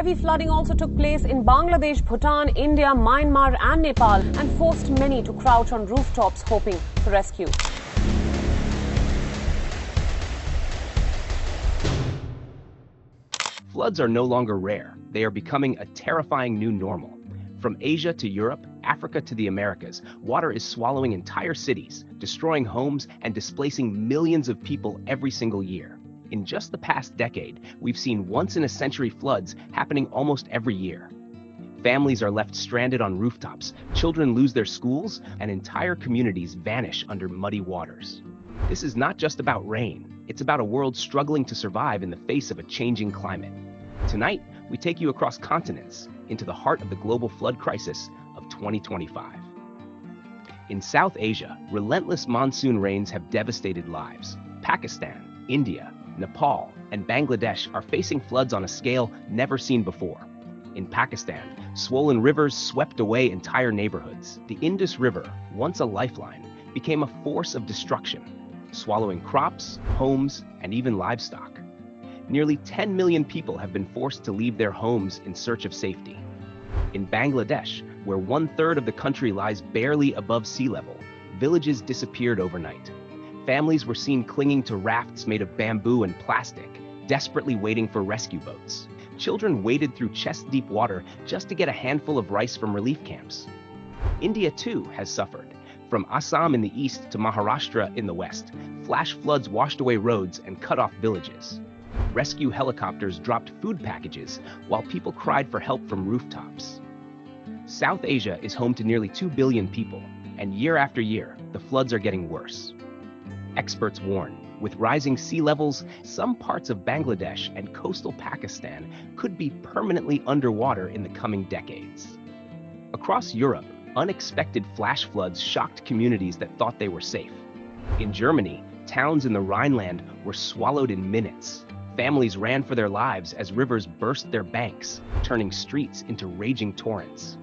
Heavy flooding also took place in Bangladesh, Bhutan, India, Myanmar and Nepal and forced many to crouch on rooftops hoping for rescue. Floods are no longer rare. They are becoming a terrifying new normal. From Asia to Europe, Africa to the Americas, water is swallowing entire cities, destroying homes, and displacing millions of people every single year. In just the past decade, we've seen once-in-a-century floods happening almost every year. Families are left stranded on rooftops, children lose their schools, and entire communities vanish under muddy waters. This is not just about rain. It's about a world struggling to survive in the face of a changing climate. Tonight, we take you across continents into the heart of the global flood crisis of 2025. In South Asia, relentless monsoon rains have devastated lives. Pakistan, India, Nepal, and Bangladesh are facing floods on a scale never seen before. In Pakistan, swollen rivers swept away entire neighborhoods. The Indus River, once a lifeline, became a force of destruction, swallowing crops, homes, and even livestock. Nearly 10 million people have been forced to leave their homes in search of safety. In Bangladesh, where 1/3 of the country lies barely above sea level, villages disappeared overnight. Families were seen clinging to rafts made of bamboo and plastic, desperately waiting for rescue boats. Children waded through chest-deep water just to get a handful of rice from relief camps. India, too, has suffered. From Assam in the east to Maharashtra in the west, flash floods washed away roads and cut off villages. Rescue helicopters dropped food packages while people cried for help from rooftops. South Asia is home to nearly 2 billion people, and year after year, the floods are getting worse. Experts warn, with rising sea levels, some parts of Bangladesh and coastal Pakistan could be permanently underwater in the coming decades. Across Europe, unexpected flash floods shocked communities that thought they were safe. In Germany, towns in the Rhineland were swallowed in minutes. Families ran for their lives as rivers burst their banks, turning streets into raging torrents.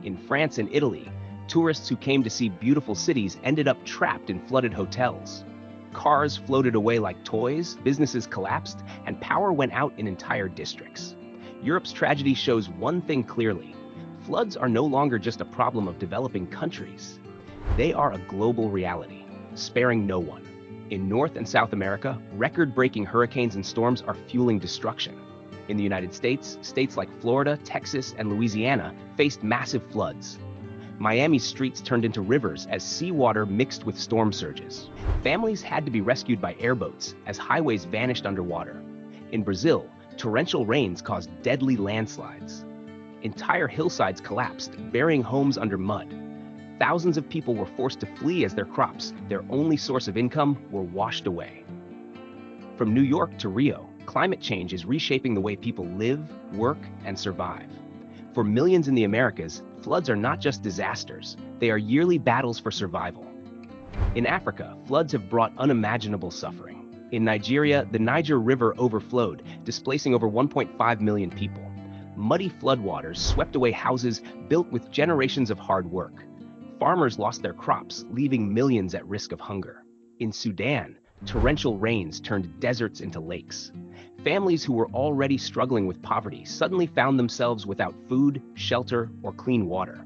In France and Italy, tourists who came to see beautiful cities ended up trapped in flooded hotels. Cars floated away like toys, businesses collapsed, and power went out in entire districts. Europe's tragedy shows one thing clearly: floods are no longer just a problem of developing countries. They are a global reality, sparing no one. In North and South America, record-breaking hurricanes and storms are fueling destruction. In the United States, states like Florida, Texas, and Louisiana faced massive floods. Miami's streets turned into rivers as seawater mixed with storm surges. Families had to be rescued by airboats as highways vanished underwater. In Brazil, torrential rains caused deadly landslides. Entire hillsides collapsed, burying homes under mud. Thousands of people were forced to flee as their crops, their only source of income, were washed away. From New York to Rio, climate change is reshaping the way people live, work, and survive. For millions in the Americas, floods are not just disasters, they are yearly battles for survival. In Africa, floods have brought unimaginable suffering. In Nigeria, the Niger River overflowed, displacing over 1.5 million people. Muddy floodwaters swept away houses built with generations of hard work. Farmers lost their crops, leaving millions at risk of hunger. In Sudan, torrential rains turned deserts into lakes. Families who were already struggling with poverty suddenly found themselves without food, shelter, or clean water.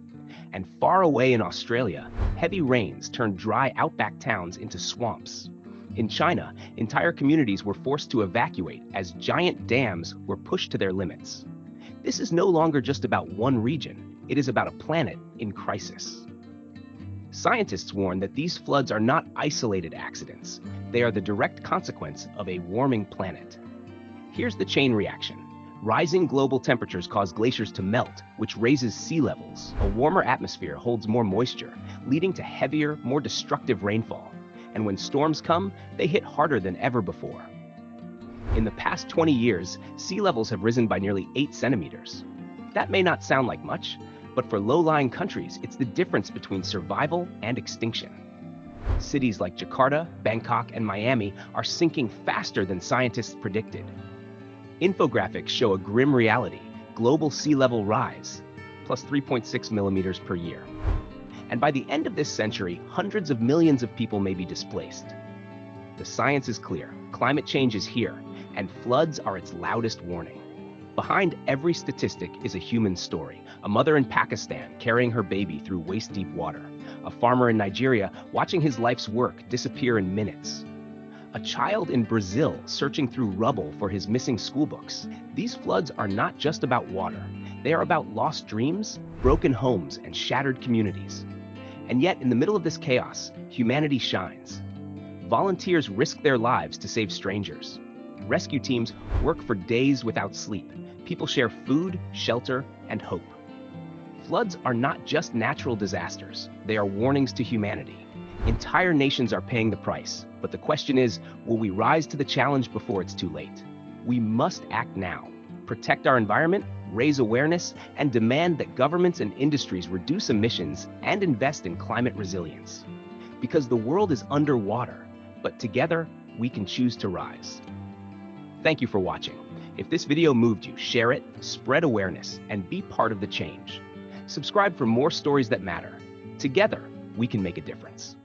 And far away in Australia, heavy rains turned dry outback towns into swamps. In China, entire communities were forced to evacuate as giant dams were pushed to their limits. This is no longer just about one region, it is about a planet in crisis. Scientists warn that these floods are not isolated accidents. They are the direct consequence of a warming planet. Here's the chain reaction. Rising global temperatures cause glaciers to melt, which raises sea levels. A warmer atmosphere holds more moisture, leading to heavier, more destructive rainfall. And when storms come, they hit harder than ever before. In the past 20 years, sea levels have risen by nearly 8 centimeters. That may not sound like much, but for low-lying countries, it's the difference between survival and extinction. Cities like Jakarta, Bangkok, and Miami are sinking faster than scientists predicted. Infographics show a grim reality: global sea level rise, plus 3.6 millimeters per year. And by the end of this century, hundreds of millions of people may be displaced. The science is clear: climate change is here, and floods are its loudest warning. Behind every statistic is a human story. A mother in Pakistan carrying her baby through waist-deep water. A farmer in Nigeria watching his life's work disappear in minutes. A child in Brazil searching through rubble for his missing schoolbooks. These floods are not just about water. They are about lost dreams, broken homes, and shattered communities. And yet, in the middle of this chaos, humanity shines. Volunteers risk their lives to save strangers. Rescue teams work for days without sleep. People share food, shelter, and hope. Floods are not just natural disasters. They are warnings to humanity. Entire nations are paying the price, but the question is, will we rise to the challenge before it's too late? We must act now, protect our environment, raise awareness, and demand that governments and industries reduce emissions and invest in climate resilience. Because the world is underwater, but together we can choose to rise. Thank you for watching. If this video moved you, share it, spread awareness, and be part of the change. Subscribe for more stories that matter. Together, we can make a difference.